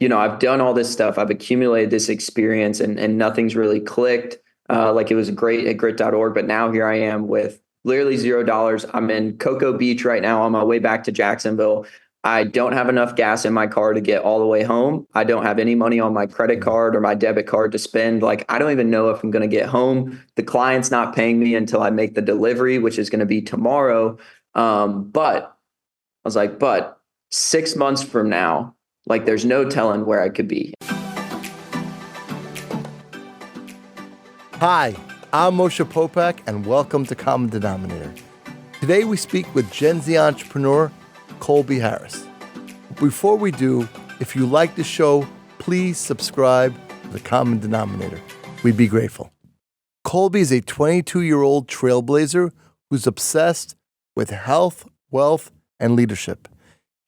I've done all this stuff. I've accumulated this experience and nothing's really clicked. Like it was great at grit.org, but now here I am with literally $0. I'm in Cocoa Beach right now on my way back to Jacksonville. I don't have enough gas in my car to get all the way home. I don't have any money on my credit card or my debit card to spend. Like, I don't even know if I'm going to get home. The client's not paying me until I make the delivery, which is going to be tomorrow. But I was like, but 6 months from now, like there's no telling where I could be. Hi, I'm Moshe Popak, and welcome to Common Denominator. Today we speak with Gen Z entrepreneur Colby Harris. Before we do, if you like the show, please subscribe to the Common Denominator. We'd be grateful. Colby is a 22-year-old trailblazer who's obsessed with health, wealth, and leadership.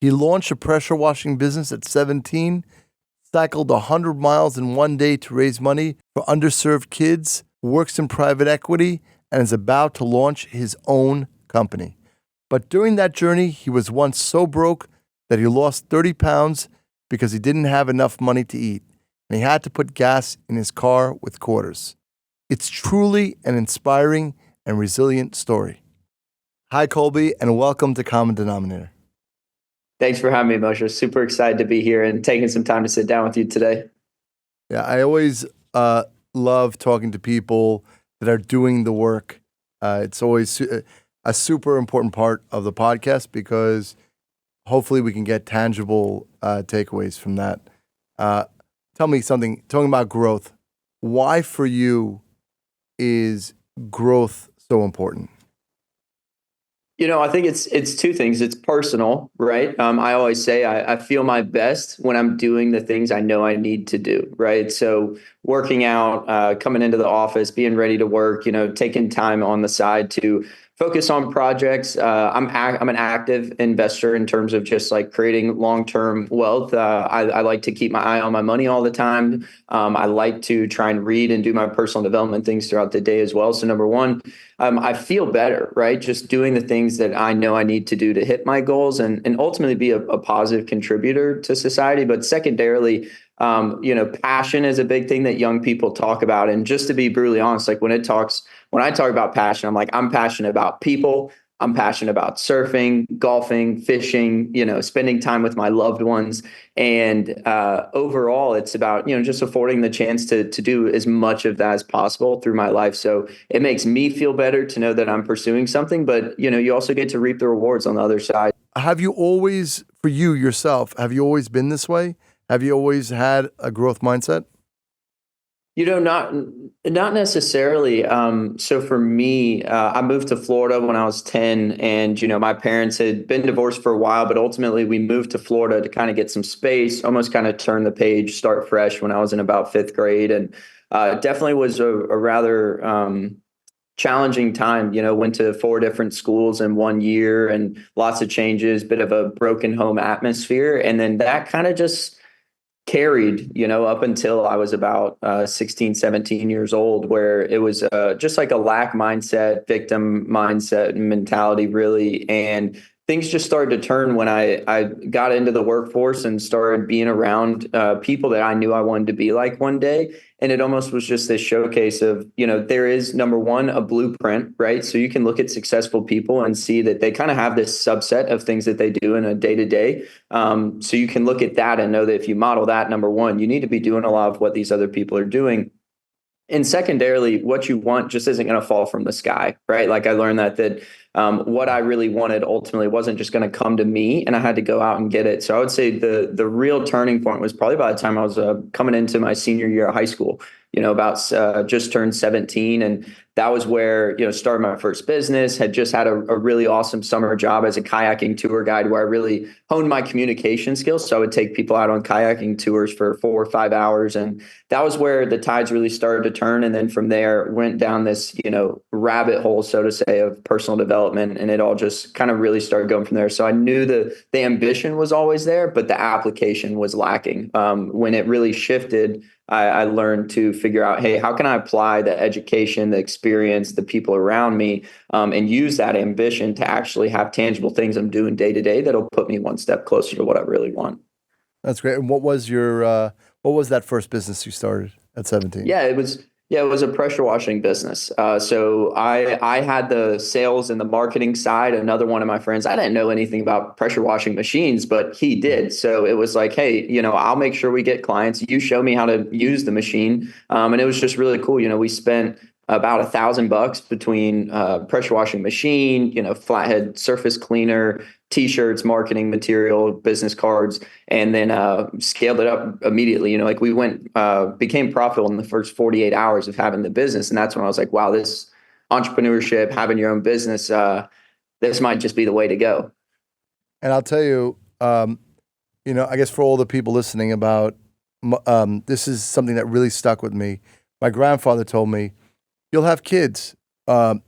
He launched a pressure washing business at 17, cycled 100 miles in one day to raise money for underserved kids, works in private equity, and is about to launch his own company. But during that journey, he was once so broke that he lost 30 pounds because he didn't have enough money to eat, and he had to put gas in his car with quarters. It's truly an inspiring and resilient story. Hi, Colby, and welcome to Common Denominator. Thanks for having me, Moshe. Super excited to be here and taking some time to sit down with you today. Yeah, I always love talking to people that are doing the work. It's always a super important part of the podcast because hopefully we can get tangible takeaways from that. Tell me something, talking about growth. Why for you is growth so important? I think it's two things. It's personal, right? I always say I feel my best when I'm doing the things I know I need to do, right? So working out, coming into the office, being ready to work, taking time on the side to focus on projects. I'm an active investor in terms of just like creating long-term wealth. I like to keep my eye on my money all the time. I like to try and read and do my personal development things throughout the day as well. So number one, I feel better, right? Just doing the things that I know I need to do to hit my goals and ultimately be a positive contributor to society. But secondarily, passion is a big thing that young people talk about. And just to be brutally honest, like when I talk about passion, I'm passionate about people. I'm passionate about surfing, golfing, fishing, spending time with my loved ones. And overall, it's about, just affording the chance to do as much of that as possible through my life. So it makes me feel better to know that I'm pursuing something, but, you also get to reap the rewards on the other side. Have you always, for you yourself, have you always been this way? Have you always had a growth mindset? Not necessarily. So for me, I moved to Florida when I was 10 and, my parents had been divorced for a while, but ultimately we moved to Florida to kind of get some space, almost kind of turn the page, start fresh when I was in about fifth grade. And definitely was a rather challenging time, went to 4 different schools in 1 year and lots of changes, bit of a broken home atmosphere. And then that kind of just carried, up until I was about 16, 17 years old, where it was just like a lack mindset, victim mindset and mentality, really. And things just started to turn when I got into the workforce and started being around people that I knew I wanted to be like one day. And it almost was just this showcase of, there is, number one, a blueprint, right? So you can look at successful people and see that they kind of have this subset of things that they do in a day to day. So you can look at that and know that if you model that, number one, you need to be doing a lot of what these other people are doing. And secondarily, what you want just isn't going to fall from the sky, right? Like I learned that what I really wanted ultimately wasn't just going to come to me, and I had to go out and get it. So I would say the real turning point was probably by the time I was coming into my senior year of high school. About just turned 17, and that was where started my first business. Had just had a really awesome summer job as a kayaking tour guide, where I really honed my communication skills. So I would take people out on kayaking tours for 4 or 5 hours, and that was where the tides really started to turn. And then from there, went down this rabbit hole, so to say, of personal development, and it all just kind of really started going from there. So I knew the ambition was always there, but the application was lacking. When it really shifted, I learned to figure out, hey, how can I apply the education, the experience, the people around me, and use that ambition to actually have tangible things I'm doing day to day that'll put me one step closer to what I really want. That's great. And what was that first business you started at 17? Yeah, it was a pressure washing business. So I had the sales and the marketing side. Another one of my friends, I didn't know anything about pressure washing machines, but he did. So it was like, hey, I'll make sure we get clients. You show me how to use the machine, and it was just really cool. We spent about $1,000 between pressure washing machine, flathead surface cleaner, t-shirts, marketing material, business cards, and then scaled it up immediately. Like we became profitable in the first 48 hours of having the business. And that's when I was like, wow, this entrepreneurship, having your own business, this might just be the way to go. And I'll tell you, I guess for all the people listening about, this is something that really stuck with me. My grandfather told me, you'll have kids, that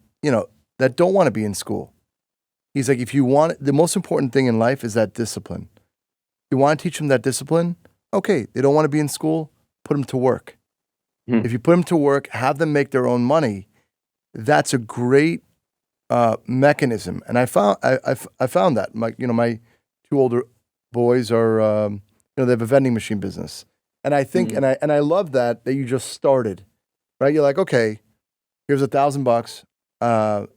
don't want to be in school. He's like, if you want, the most important thing in life is that discipline. You want to teach them that discipline? Okay, they don't want to be in school, put them to work. If you put them to work, have them make their own money, that's a great mechanism. And I found that. My two older boys are, they have a vending machine business. And I think, and I love that you just started, right? You're like, okay, here's $1,000,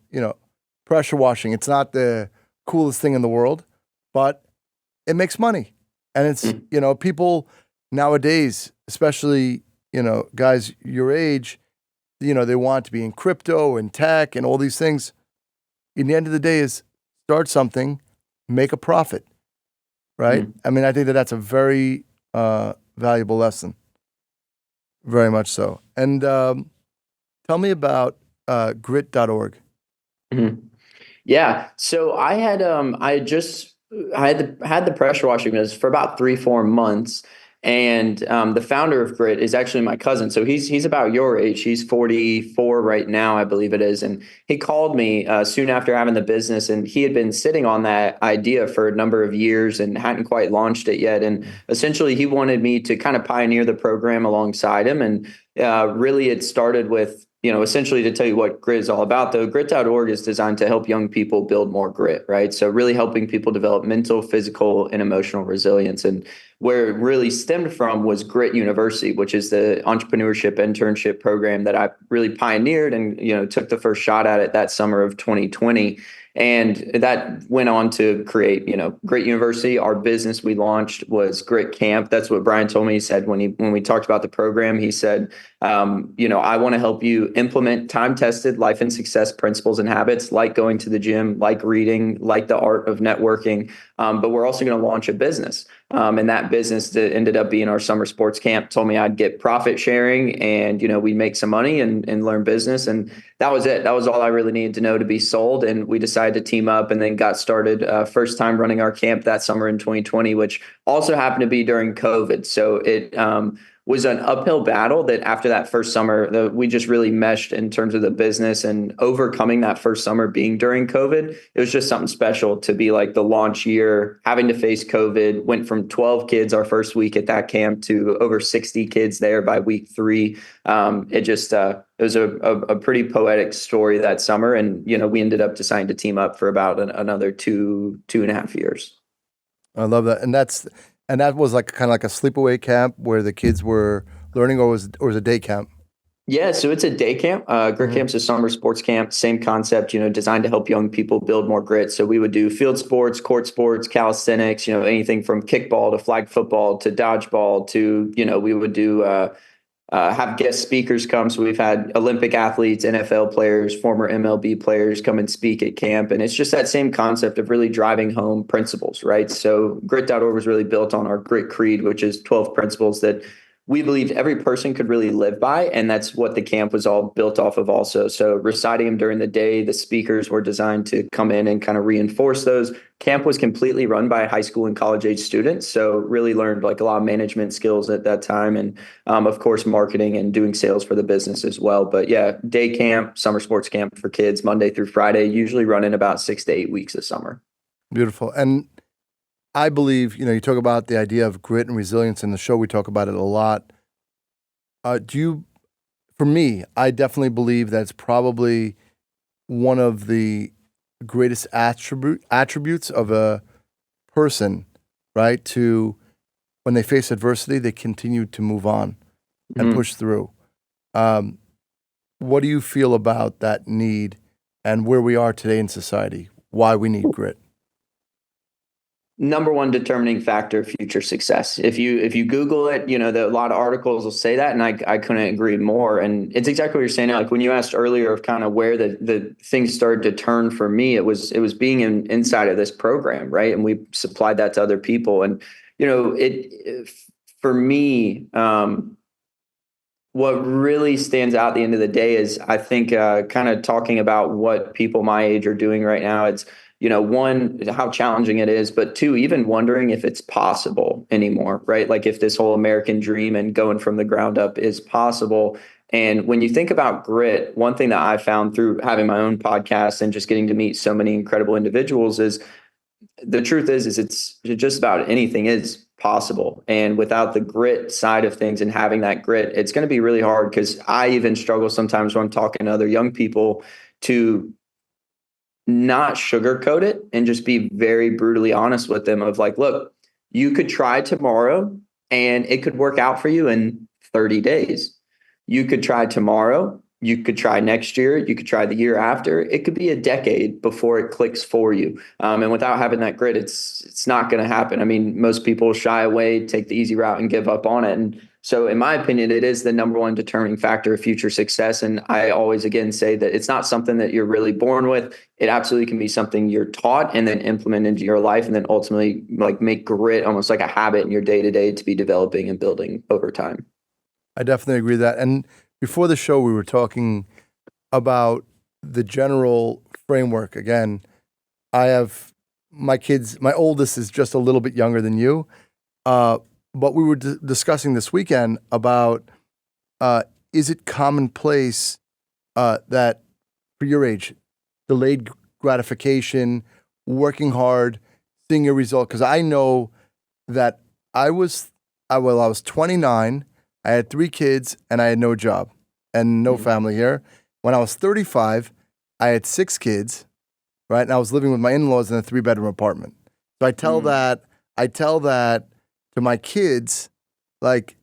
pressure washing. It's not the coolest thing in the world, but it makes money. And it's, people nowadays, especially, guys your age, they want to be in crypto and tech and all these things. In the end of the day is start something, make a profit, right? I mean, I think that's a very valuable lesson. Very much so. And tell me about grit.org. Yeah. So I had the pressure washing business for about 3-4 months. And the founder of Grit is actually my cousin. So he's about your age. He's 44 right now, I believe it is. And he called me soon after having the business, and he had been sitting on that idea for a number of years and hadn't quite launched it yet. And essentially, he wanted me to kind of pioneer the program alongside him. And really, it started with essentially, to tell you what Grit is all about, though, grit.org is designed to help young people build more grit, right? So really helping people develop mental, physical, and emotional resilience. And where it really stemmed from was Grit University, which is the entrepreneurship internship program that I really pioneered and, took the first shot at it that summer of 2020. And that went on to create, Grit University. Our business we launched was Grit Camp. That's what Brian told me. He said when we talked about the program, he said, I want to help you implement time-tested life and success principles and habits, like going to the gym, like reading, like the art of networking. But we're also going to launch a business. And that business that ended up being our summer sports camp told me I'd get profit sharing and, we'd make some money and learn business. And that was it. That was all I really needed to know to be sold. And we decided to team up and then got started first time running our camp that summer in 2020, which also happened to be during COVID. So it was an uphill battle that after that first summer, we just really meshed in terms of the business and overcoming that first summer being during COVID. It was just something special to be like the launch year, having to face COVID, went from 12 kids our first week at that camp to over 60 kids there by week 3. It was a pretty poetic story that summer. And, we ended up deciding to team up for about another 2.5 years. I love that. And that was like kind of like a sleepaway camp where the kids were learning, or was it a day camp? Yeah, so it's a day camp. Grit Camp's a summer sports camp, same concept, designed to help young people build more grit. So we would do field sports, court sports, calisthenics, anything from kickball to flag football to dodgeball to, we would do have guest speakers come. So we've had Olympic athletes, NFL players, former MLB players come and speak at camp. And it's just that same concept of really driving home principles, right? So grit.org was really built on our Grit Creed, which is 12 principles that we believed every person could really live by. And that's what the camp was all built off of also. So reciting them during the day, the speakers were designed to come in and kind of reinforce those. Camp was completely run by high school and college age students. So really learned like a lot of management skills at that time. And of course, marketing and doing sales for the business as well. But yeah, day camp, summer sports camp for kids, Monday through Friday, usually running about 6 to 8 weeks of summer. Beautiful. And I believe, you talk about the idea of grit and resilience in the show. We talk about it a lot. For me, I definitely believe that's probably one of the greatest attributes of a person, right? when they face adversity, they continue to move on and Mhm. push through. Um, what do you feel about that need and where we are today in society? Why we need grit? Number one determining factor of future success. If you Google it, a lot of articles will say that, and I couldn't agree more. And it's exactly what you're saying. Like when you asked earlier of kind of where the things started to turn for me, it was being inside of this program, right? And we supplied that to other people, and it for me. What really stands out at the end of the day is I think kind of talking about what people my age are doing right now. It's, one, how challenging it is, but two, even wondering if it's possible anymore, right? Like if this whole American dream and going from the ground up is possible. And when you think about grit, one thing that I found through having my own podcast and just getting to meet so many incredible individuals is the truth is it's just about anything is possible. And without the grit side of things and having that grit, it's going to be really hard, because I even struggle sometimes when I'm talking to other young people to not sugarcoat it and just be very brutally honest with them of like, look, you could try tomorrow and it could work out for you in 30 days. You could try tomorrow. You could try next year. You could try the year after. It could be a decade before it clicks for you. And without having that grit, it's not going to happen. I mean, most people shy away, take the easy route, and give up on it. And so, in my opinion, it is the number one determining factor of future success. And I always, again, say that it's not something that you're really born with. It absolutely can be something you're taught and then implement into your life, and then ultimately like make grit almost like a habit in your day to day to be developing and building over time. I definitely agree with that. And before the show, we were talking about the general framework. Again, I have my kids, my oldest is just a little bit younger than you. But we were discussing this weekend about is it commonplace that for your age, delayed gratification, working hard, seeing a result? Because I know that I was 29, I had 3 kids, and I had no job and no Mhm. family here. When I was 35, I had 6 kids, right? And I was living with my in-laws in a 3-bedroom apartment. So I tell that to my kids, like,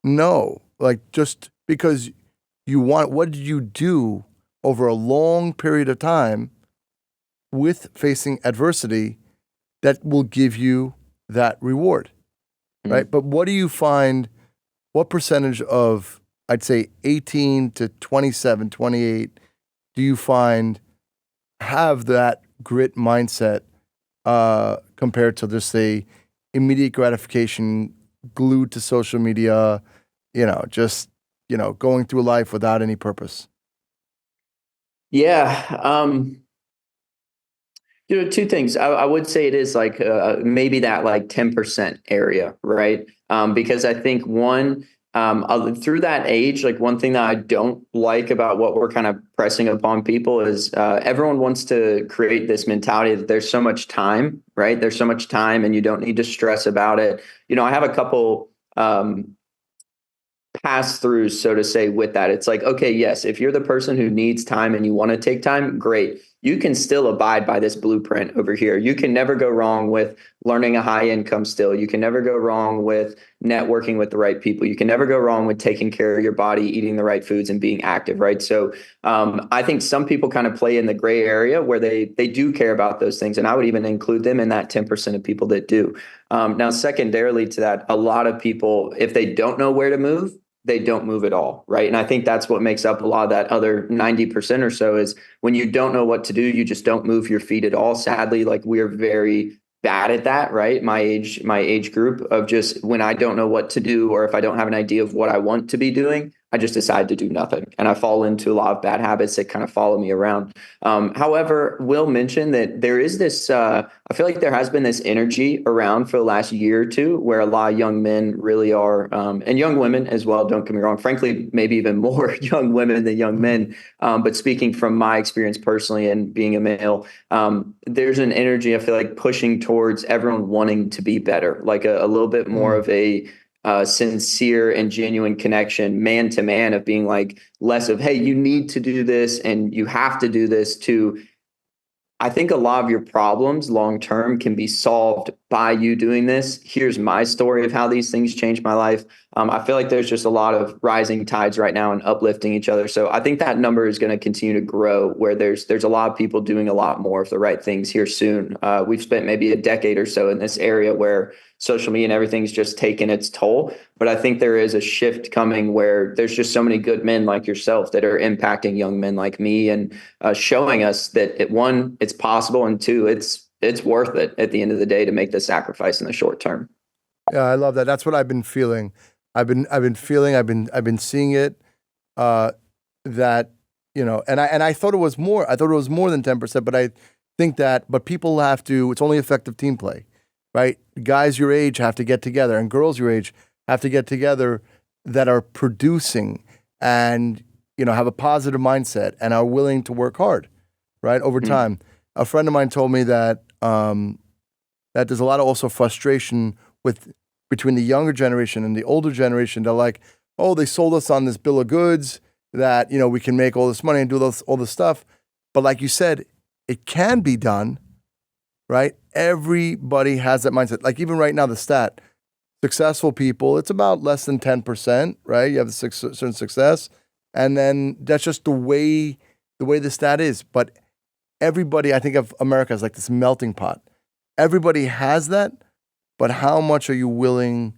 no, like just because what did you do over a long period of time with facing adversity that will give you that reward, right? Mhm. But what do you find, what percentage of, I'd say 18 to 27, 28, do you find have that grit mindset compared to just say immediate gratification, glued to social media, just going through life without any purpose? Yeah. Two things. I would say it is like maybe that like 10% area, right? Because I think one, through that age, like one thing that I don't like about what we're kind of pressing upon people is everyone wants to create this mentality that there's so much time, right? There's so much time and you don't need to stress about it. I have a couple pass throughs, so to say, with that. It's like, okay, yes, if you're the person who needs time and you want to take time, great. You can still abide by this blueprint over here. You can never go wrong with learning a high income skill. You can never go wrong with networking with the right people. You can never go wrong with taking care of your body, eating the right foods, and being active, right? So I think some people kind of play in the gray area where they do care about those things. And I would even include them in that 10% of people that do. Now, secondarily to that, a lot of people, if they don't know where to move, they don't move at all, right? And I think that's what makes up a lot of that other 90% or so is when you don't know what to do, you just don't move your feet at all. Sadly, like we're very bad at that, right? My age group of just when I don't know what to do or if I don't have an idea of what I want to be doing, I just decide to do nothing. And I fall into a lot of bad habits that kind of follow me around. However, Will mentioned that there is this, I feel like there has been this energy around for the last year or two where a lot of young men really are, and young women as well, don't get me wrong, frankly, maybe even more young women than young men. But speaking from my experience personally and being a male, there's an energy I feel like pushing towards everyone wanting to be better, like a little bit more Mm. of a sincere and genuine connection, man to man, of being like less of, hey, you need to do this and you have to do this, to I think a lot of your problems long term can be solved by you doing this. Here's my story of how these things changed my life. I feel like there's just a lot of rising tides right now and uplifting each other. So I think that number is going to continue to grow, where there's a lot of people doing a lot more of the right things here soon. We've spent maybe a decade or so in this area where social media and everything's just taken its toll. But I think there is a shift coming where there's just so many good men like yourself that are impacting young men like me, and showing us that one, it's possible, and two, it's worth it at the end of the day to make the sacrifice in the short term. Yeah, I love that. That's what I've been feeling. I've been seeing it. That and I thought it was more. I thought it was more than 10%. But I think but people have to. It's only effective team play, right? Guys your age have to get together, and girls your age have to get together that are producing and have a positive mindset and are willing to work hard, right, over time. A friend of mine told me that that there's a lot of also frustration between the younger generation and the older generation. They're like, oh, they sold us on this bill of goods that we can make all this money and do all this stuff. But like you said, it can be done, right? Everybody has that mindset. Like even right now, the stat, successful people, it's about less than 10%, right? You have the certain success, and then that's just the way the stat is. But everybody, I think of America as like this melting pot. Everybody has that, but how much are you willing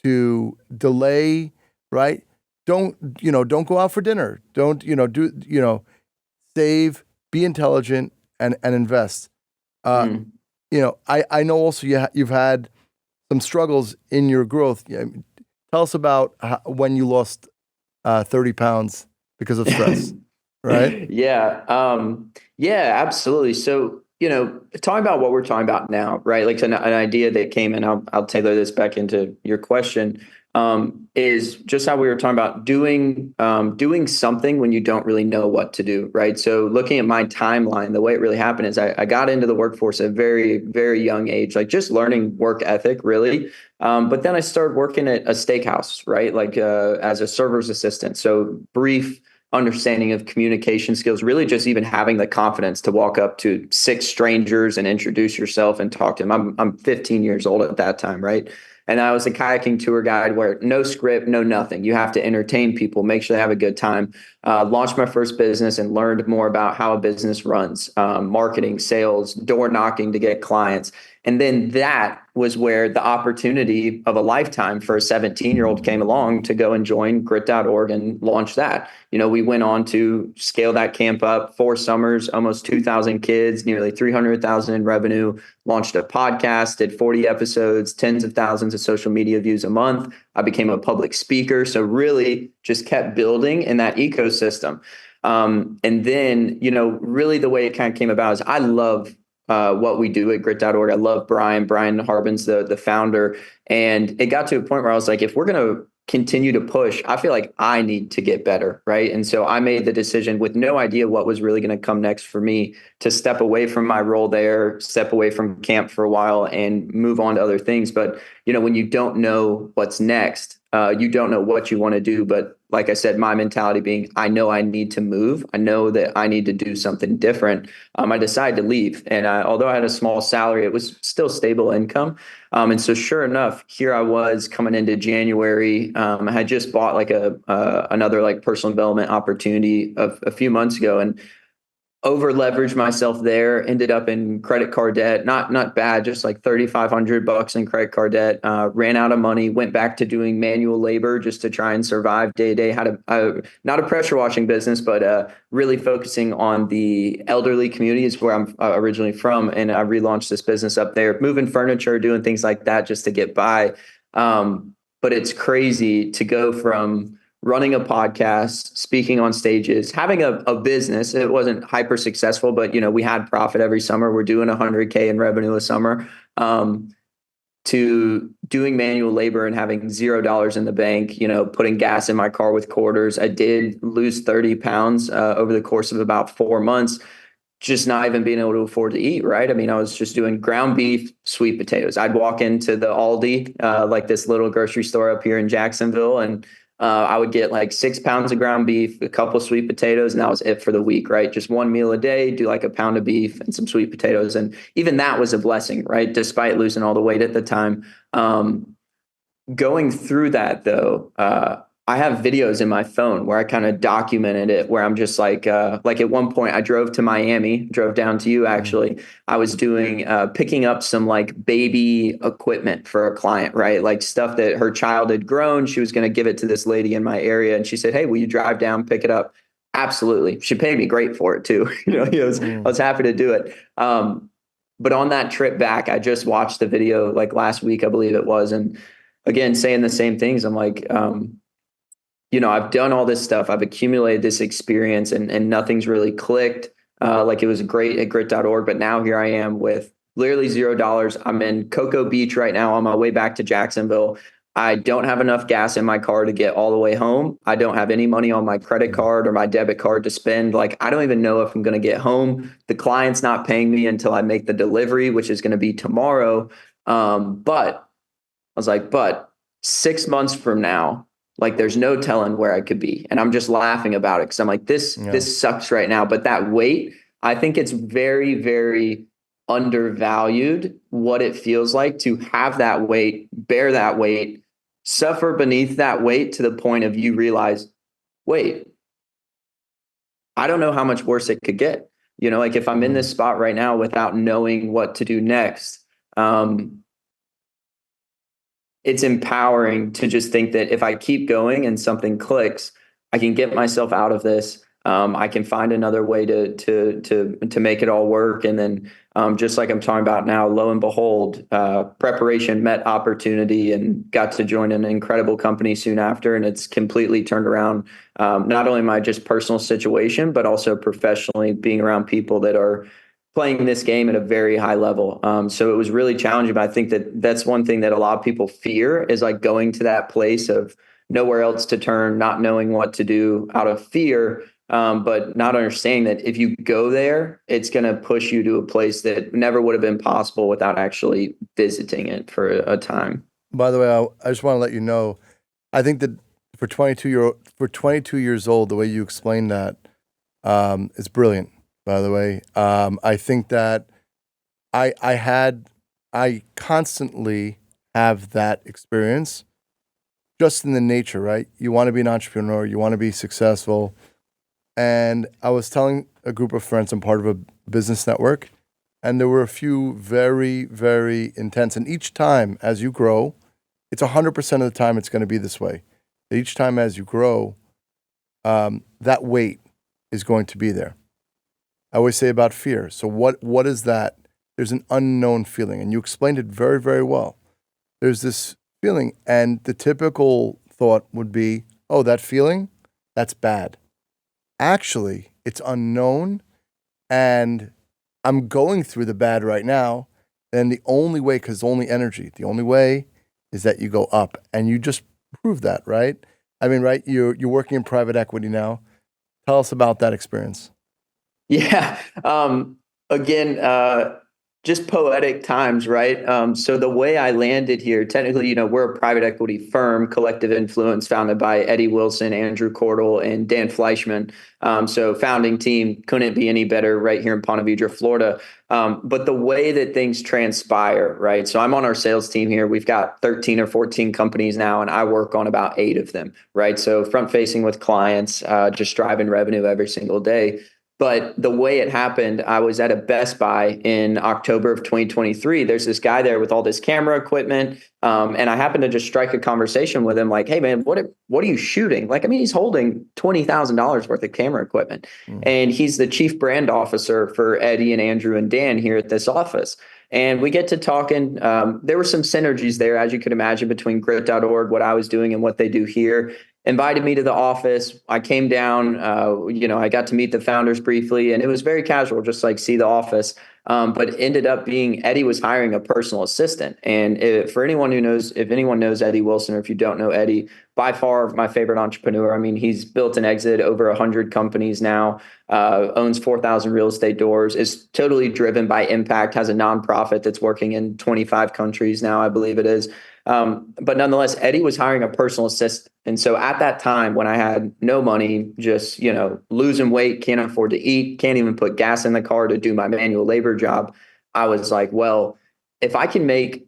to delay, right? Don't go out for dinner. Don't, save, be intelligent, and invest. I know also you've had some struggles in your growth. Tell us about when you lost 30 pounds because of stress, right? Yeah. Yeah, absolutely. So, talking about what we're talking about now, right? Like an idea that came in, I'll tailor this back into your question, is just how we were talking about doing something when you don't really know what to do, right? So looking at my timeline, the way it really happened is I got into the workforce at a very, very young age, like just learning work ethic, really. But then I started working at a steakhouse, right? Like as a server's assistant. So brief understanding of communication skills, really just even having the confidence to walk up to 6 strangers and introduce yourself and talk to them. I'm 15 years old at that time, right? And I was a kayaking tour guide where no script, no nothing. You have to entertain people, make sure they have a good time. Launched my first business and learned more about how a business runs, marketing, sales, door knocking to get clients. And then that was where the opportunity of a lifetime for a 17-year-old came along to go and join grit.org and launch that. We went on to scale that camp up 4 summers, almost 2,000 kids, nearly 300,000 in revenue, launched a podcast, did 40 episodes, tens of thousands of social media views a month. I became a public speaker. So really just kept building in that ecosystem. And then, really the way it kind of came about is I love what we do at grit.org. I love Brian Harbin's the founder. And it got to a point where I was like, if we're going to continue to push, I feel like I need to get better. Right. And so I made the decision with no idea what was really going to come next for me to step away from my role there, step away from camp for a while and move on to other things. But, when you don't know what's next, you don't know what you want to do. But like I said, my mentality being, I know I need to move. I know that I need to do something different. I decided to leave. And although I had a small salary, it was still stable income. And so sure enough, here I was coming into January. I had just bought like another like personal development opportunity a few months ago, and over leveraged myself there, ended up in credit card debt, not bad, just like $3,500 in credit card debt, ran out of money, went back to doing manual labor just to try and survive day to day. Had not a pressure washing business, but really focusing on the elderly communities where I'm originally from. And I relaunched this business up there, moving furniture, doing things like that just to get by. But it's crazy to go from running a podcast, speaking on stages, having a business. It wasn't hyper successful, but we had profit every summer. We're doing 100K in revenue a summer, to doing manual labor and having $0 in the bank, putting gas in my car with quarters. I did lose 30 pounds over the course of about 4 months, just not even being able to afford to eat, right? I mean, I was just doing ground beef, sweet potatoes. I'd walk into the Aldi, like this little grocery store up here in Jacksonville, and I would get like 6 pounds of ground beef, a couple sweet potatoes, and that was it for the week, right? Just one meal a day, do like a pound of beef and some sweet potatoes. And even that was a blessing, right? Despite losing all the weight at the time. Going through that though, I have videos in my phone where I kind of documented it, where I'm just like at one point I drove to Miami, drove down to you Mm. actually. I was doing picking up some like baby equipment for a client, right? Like stuff that her child had grown. She was going to give it to this lady in my area, and she said, "Hey, will you drive down, pick it up?" Absolutely. She paid me great for it too. I Mm. was happy to do it. But on that trip back, I just watched the video like last week, I believe it was, and again saying the same things. I'm like, I've done all this stuff, I've accumulated this experience, and nothing's really clicked. Like it was great at grit.org, but now here I am with literally $0. I'm in Cocoa Beach right now on my way back to Jacksonville. I don't have enough gas in my car to get all the way home. I don't have any money on my credit Mm. card or my debit card to spend. Like, I don't even know if I'm going to get home. The client's not paying me until I make the delivery, which is going to be tomorrow. But I was like, but 6 months from now, like there's no telling where I could be. And I'm just laughing about it because I'm like, this Yeah. this sucks right now. But that weight, I think it's very, very undervalued what it feels like to have that weight, bear that weight, suffer beneath that weight to the point of you realize, wait, I don't know how much worse it could get. Like if I'm in Mm. this spot right now without knowing what to do next, it's empowering to just think that if I keep going and something clicks, I can get myself out of this. I can find another way to make it all work. And then just like I'm talking about now, lo and behold, preparation met opportunity and got to join an incredible company soon after. And it's completely turned around not only my just personal situation, but also professionally being around people that are playing this game at a very high level. So it was really challenging. But I think that that's one thing that a lot of people fear is like going to that place of nowhere else to turn, not knowing what to do out of fear, but not understanding that if you go there, it's going to push you to a place that never would have been possible without actually visiting it for a time. By the way, I just want to let you know, I think that for 22 years old, the way you explained that is brilliant. By the way, I think that I constantly have that experience just in the nature, right? You want to be an entrepreneur, you want to be successful. And I was telling a group of friends, I'm part of a business network, and there were a few very, very intense. And each time as you grow, it's 100% of the time it's going to be this way. Each time as you grow, that weight is going to be there. I always say about fear. So what is that? There's an unknown feeling, and you explained it very, very well. There's this feeling, and the typical thought would be, oh, that feeling, that's bad. Actually, it's unknown, and I'm going through the bad right now, and the only way, because only energy, the only way is that you go up, and you just prove that, right? I mean, right? You're working in private equity now. Tell us about that experience. Yeah. Again, just poetic times, right? So the way I landed here, technically, we're a private equity firm, Collective Influence, founded by Eddie Wilson, Andrew Cordell, and Dan Fleischman. So founding team couldn't be any better right here in Ponte Vedra, Florida. But the way that things transpire, right? So I'm on our sales team here. We've got 13 or 14 companies now, and I work on about 8 of them, right? So front facing with clients, just driving revenue every single day. But the way it happened, I was at a Best Buy in October of 2023. There's this guy there with all this camera equipment. And I happened to just strike a conversation with him like, hey, man, what are you shooting? Like, I mean, he's holding $20,000 worth of camera equipment. Mm. And he's the chief brand officer for Eddie and Andrew and Dan here at this office. And we get to talking. There were some synergies there, as you could imagine, between grit.org, what I was doing and what they do here. Invited me to the office. I came down, I got to meet the founders briefly, and it was very casual, just like see the office. But it ended up being Eddie was hiring a personal assistant. And for anyone who knows, if anyone knows Eddie Wilson, or if you don't know Eddie, by far my favorite entrepreneur. I mean, he's built and exited over 100 companies now, owns 4,000 real estate doors, is totally driven by impact, has a nonprofit that's working in 25 countries now, I believe it is. But nonetheless, Eddie was hiring a personal assistant. And so at that time when I had no money, just, losing weight, can't afford to eat, can't even put gas in the car to do my manual labor job, I was like, well, if I can make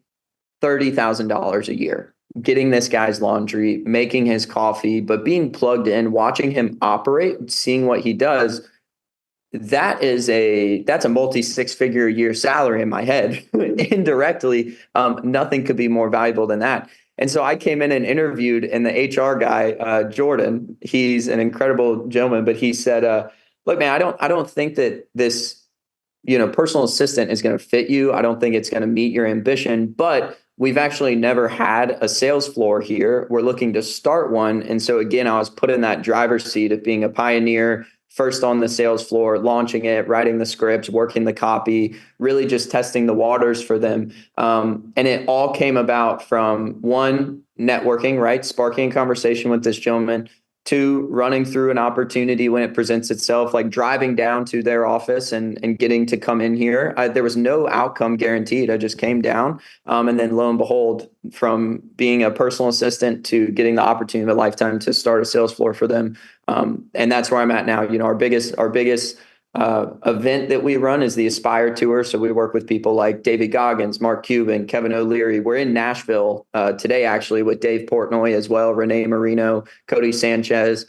$30,000 a year, getting this guy's laundry, making his coffee, but being plugged in, watching him operate, seeing what he does, that's a multi six figure a year salary in my head. Indirectly, nothing could be more valuable than that. And so I came in and interviewed, and the HR guy, Jordan, he's an incredible gentleman, but he said, look, man, I don't think that this, personal assistant is going to fit you. I don't think it's going to meet your ambition, but we've actually never had a sales floor here. We're looking to start one. And so again, I was put in that driver's seat of being a pioneer, first on the sales floor, launching it, writing the scripts, working the copy, really just testing the waters for them. And it all came about from one, networking, right? Sparking a conversation with this gentleman. Two, running through an opportunity when it presents itself, like driving down to their office and getting to come in here. There was no outcome guaranteed. I just came down. And then lo and behold, from being a personal assistant to getting the opportunity of a lifetime to start a sales floor for them. And that's where I'm at now. Our biggest event that we run is the Aspire Tour. So we work with people like David Goggins, Mark Cuban, Kevin O'Leary. We're in Nashville today, actually, with Dave Portnoy as well, Renee Marino, Cody Sanchez.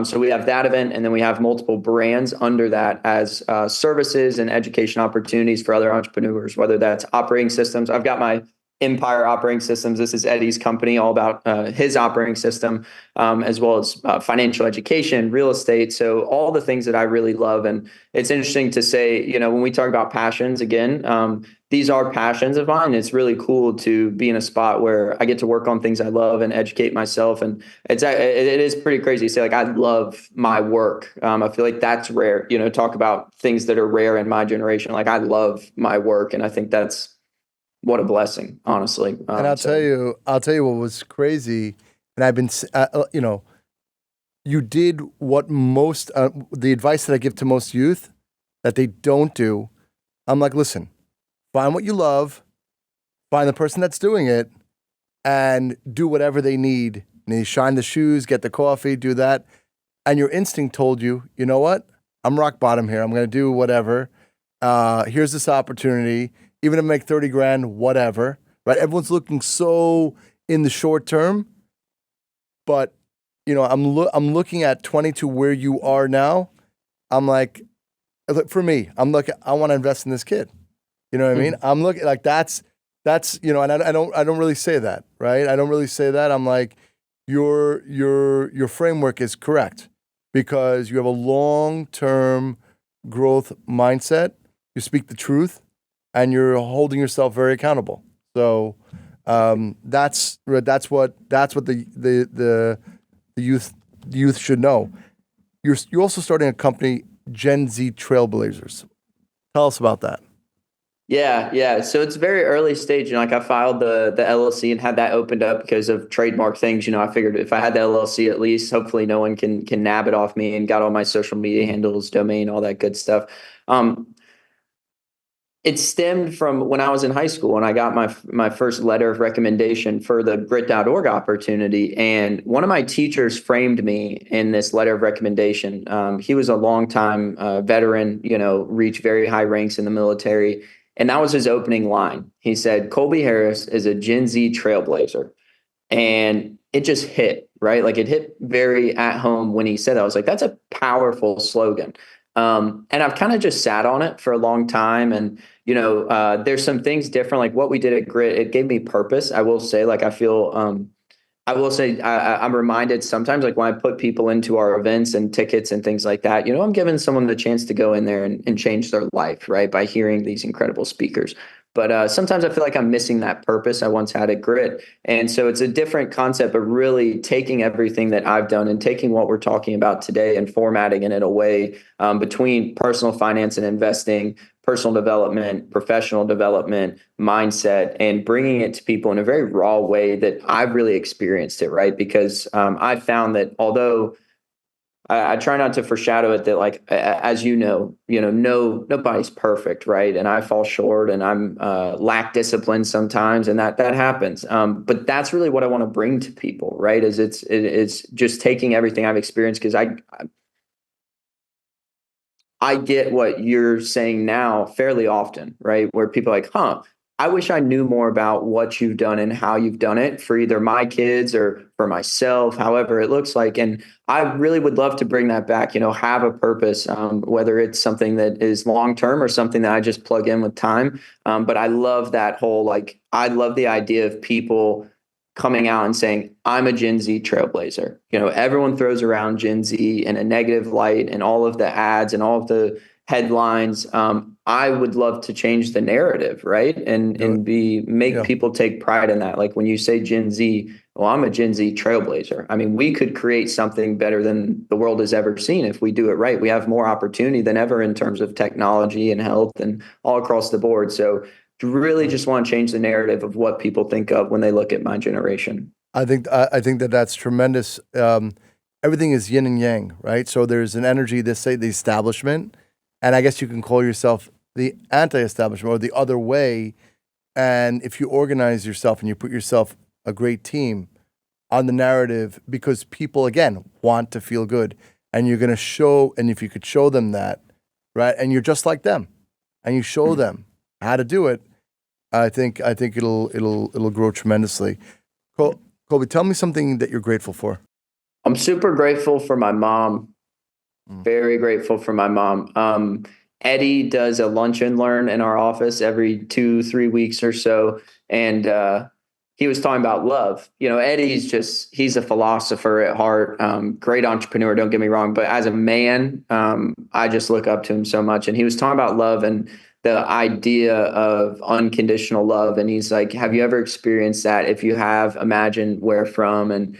So we have that event, and then we have multiple brands under that as services and education opportunities for other entrepreneurs, whether that's operating systems. I've got my Empire Operating Systems. This is Eddie's company, all about his operating system, as well as financial education, real estate. So all the things that I really love. And it's interesting to say, when we talk about passions, again, these are passions of mine. It's really cool to be in a spot where I get to work on things I love and educate myself. And it is pretty crazy to say, like, I love my work. I feel like that's rare, talk about things that are rare in my generation. Like, I love my work. And I think that's, what a blessing, honestly. And I'll tell you what was crazy. And I've been, you did what most, the advice that I give to most youth that they don't do. I'm like, listen, find what you love, find the person that's doing it, and do whatever they need. And you shine the shoes, get the coffee, do that. And your instinct told you, you know what? I'm rock bottom here. I'm going to do whatever. Here's this opportunity. Even to make 30 grand, whatever, right? Everyone's looking so in the short term, but I'm looking at 22 where you are now. I'm like, for me, I want to invest in this kid. You know what I mean? I'm looking like that's and I don't really say that, right? I don't really say that. I'm like, your framework is correct because you have a long-term growth mindset. You speak the truth. And you're holding yourself very accountable. So that's what the youth should know. You're also starting a company, Gen Z Trailblazers. Tell us about that. Yeah. So it's very early stage. Like, I filed the LLC and had that opened up because of trademark things. I figured if I had the LLC, at least hopefully no one can nab it off me, and got all my social media handles, domain, all that good stuff. It stemmed from when I was in high school and I got my first letter of recommendation for the Grit.org opportunity. And one of my teachers framed me in this letter of recommendation. He was a longtime veteran, reached very high ranks in the military. And that was his opening line. He said, Colby Harris is a Gen Z trailblazer. And it just hit, right? Like, it hit very at home when he said that. I was like, that's a powerful slogan. And I've kind of just sat on it for a long time. And, there's some things different, like what we did at Grit. It gave me purpose. I will say, like, I'm reminded sometimes, like, when I put people into our events and tickets and things like that, I'm giving someone the chance to go in there and change their life, right? By hearing these incredible speakers. But sometimes I feel like I'm missing that purpose I once had at Grit. And so it's a different concept, but really taking everything that I've done and taking what we're talking about today and formatting it in a way between personal finance and investing, personal development, professional development, mindset, and bringing it to people in a very raw way that I've really experienced it, right? Because I found that although I try not to foreshadow it that like as no nobody's perfect, right? And I fall short, and I'm lack discipline sometimes, and that happens. But that's really what I want to bring to people, right? Is it's just taking everything I've experienced, because I get what you're saying now fairly often, right? Where people are like, huh, I wish I knew more about what you've done and how you've done it for either my kids or for myself, however it looks like. And I really would love to bring that back, have a purpose, whether it's something that is long term or something that I just plug in with time. But I love that whole, like, I love the idea of people coming out and saying, I'm a Gen Z trailblazer. Everyone throws around Gen Z in a negative light and all of the ads and all of the headlines. I would love to change the narrative, right? And Do it. make Yeah. people take pride in that. Like when you say Gen Z, well, I'm a Gen Z trailblazer. I mean, we could create something better than the world has ever seen if we do it right. We have more opportunity than ever in terms of technology and health and all across the board. So really just want to change the narrative of what people think of when they look at my generation. I think that that's tremendous. Everything is yin and yang, right? So there's an energy, this say the establishment, and I guess you can call yourself the anti-establishment or the other way. And if you organize yourself and you put yourself a great team on the narrative, because people again want to feel good, and you're going to show, and if you could show them that, right, and you're just like them, and you show them how to do it, I think it'll grow tremendously. Colby, tell me something that you're grateful for. I'm super grateful for my mom. Mm. Very grateful for my mom. Eddie does a lunch and learn in our office every 2, 3 weeks or so. And he was talking about love. He's a philosopher at heart, great entrepreneur, don't get me wrong. But as a man, I just look up to him so much. And he was talking about love and the idea of unconditional love. And he's like, have you ever experienced that? If you have, imagine where from. And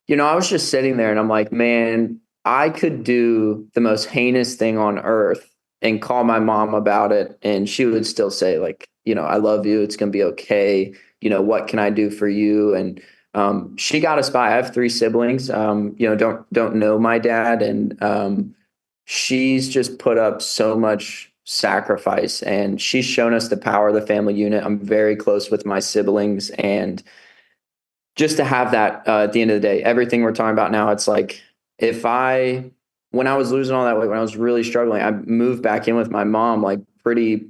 I was just sitting there and I'm like, man, I could do the most heinous thing on earth and call my mom about it. And she would still say, like, I love you. It's going to be okay. What can I do for you? And she got us by. I have 3 siblings, don't know my dad. And she's just put up so much sacrifice, and she's shown us the power of the family unit. I'm very close with my siblings, and just to have that at the end of the day, everything we're talking about now, it's like when I was losing all that weight, when I was really struggling, I moved back in with my mom, like pretty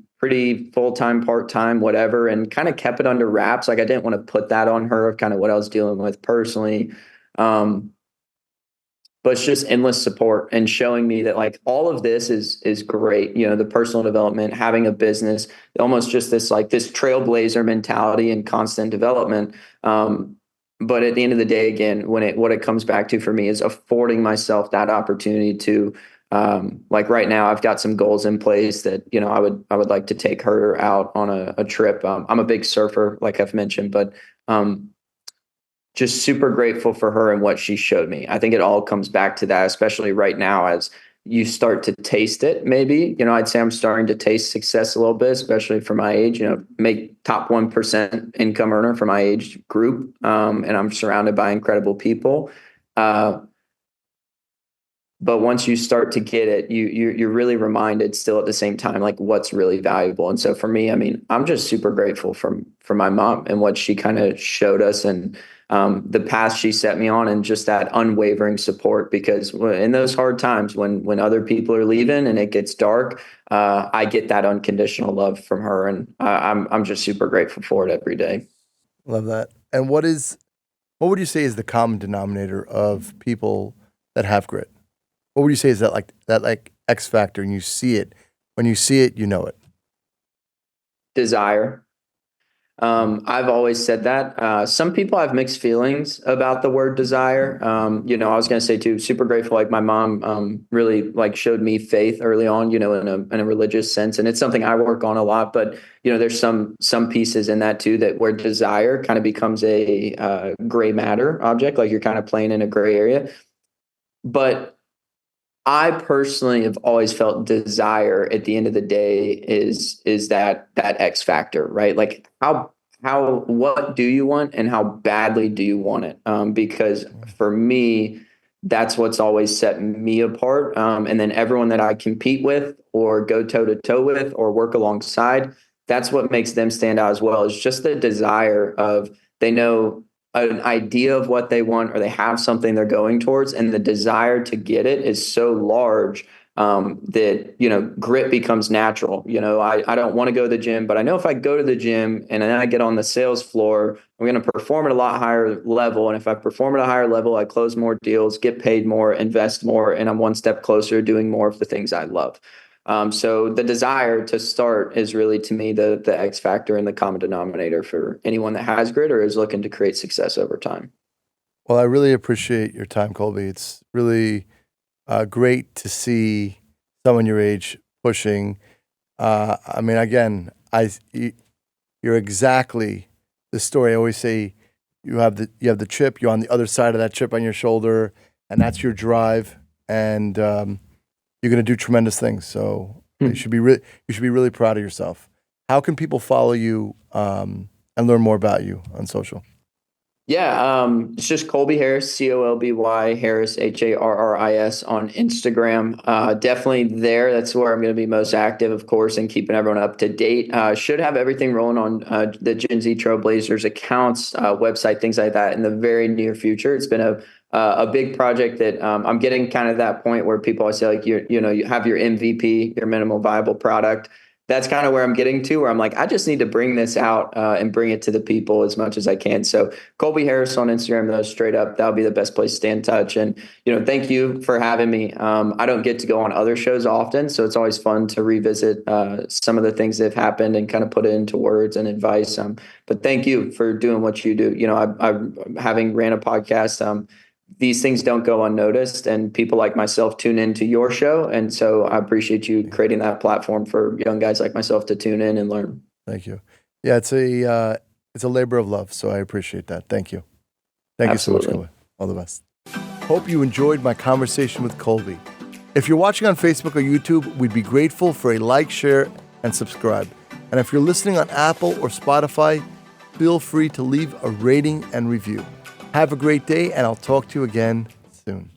full time, part time, whatever, and kind of kept it under wraps. Like I didn't want to put that on her of kind of what I was dealing with personally. Um, but it's just endless support and showing me that like all of this is great. The personal development, having a business, almost just this trailblazer mentality and constant development. But at the end of the day, again, what it comes back to for me is affording myself that opportunity to, like right now, I've got some goals in place that I would like to take her out on a trip. I'm a big surfer, like I've mentioned, but just super grateful for her and what she showed me. I think it all comes back to that, especially right now as you start to taste it. Maybe, I'd say I'm starting to taste success a little bit, especially for my age, make top 1% income earner for my age group. And I'm surrounded by incredible people. But once you start to get it, you're really reminded still at the same time, like what's really valuable. And so for me, I mean, I'm just super grateful for my mom and what she kind of showed us, and the path she set me on, and just that unwavering support. Because in those hard times when other people are leaving and it gets dark, I get that unconditional love from her, and I'm just super grateful for it every day. Love that. And what would you say is the common denominator of people that have grit? What would you say is that X factor, and you see it? When you see it, you know it. Desire. I've always said that. Some people have mixed feelings about the word desire. I was going to say too, super grateful. Like my mom, really like showed me faith early on, in a religious sense. And it's something I work on a lot, but there's some pieces in that too, that where desire kind of becomes a, gray matter object. Like you're kind of playing in a gray area. But I personally have always felt desire at the end of the day is that X factor, right? Like what do you want and how badly do you want it? Because for me, that's what's always set me apart. And then everyone that I compete with or go toe to toe with or work alongside, that's what makes them stand out as well. Is just the desire of they know an idea of what they want or they have something they're going towards, and the desire to get it is so large that grit becomes natural. I don't want to go to the gym, but I know if I go to the gym and then I get on the sales floor, I'm going to perform at a lot higher level. And if I perform at a higher level, I close more deals, get paid more, invest more, and I'm one step closer to doing more of the things I love. So the desire to start is really, to me, the X factor and the common denominator for anyone that has grit or is looking to create success over time. Well, I really appreciate your time, Colby. It's really great to see someone your age pushing. I mean, again, you're exactly the story. I always say you have the chip. You're on the other side of that chip on your shoulder, and that's your drive. And you're going to do tremendous things. So you should be really proud of yourself. How can people follow you and learn more about you on social? Yeah, it's just Colby Harris, Colby Harris, Harris on Instagram. Definitely there. That's where I'm going to be most active, of course, and keeping everyone up to date. Should have everything rolling on the Gen Z Trailblazers accounts, website, things like that in the very near future. It's been a big project that I'm getting kind of that point where people always say, like, you have your MVP, your minimal viable product. That's kind of where I'm getting to, where I'm like, I just need to bring this out and bring it to the people as much as I can. So Colby Harris on Instagram, though, straight up, that'll be the best place to stay in touch. And, thank you for having me. I don't get to go on other shows often, so it's always fun to revisit some of the things that have happened and kind of put it into words and advice. But thank you for doing what you do. I having ran a podcast, these things don't go unnoticed, and people like myself tune into your show. And so I appreciate you creating that platform for young guys like myself to tune in and learn. Thank you. Yeah, it's a labor of love. So I appreciate that. Thank you. Thank Absolutely. you so much, Colby. All the best. Hope you enjoyed my conversation with Colby. If you're watching on Facebook or YouTube, we'd be grateful for a like, share, and subscribe. And if you're listening on Apple or Spotify, feel free to leave a rating and review. Have a great day, and I'll talk to you again soon.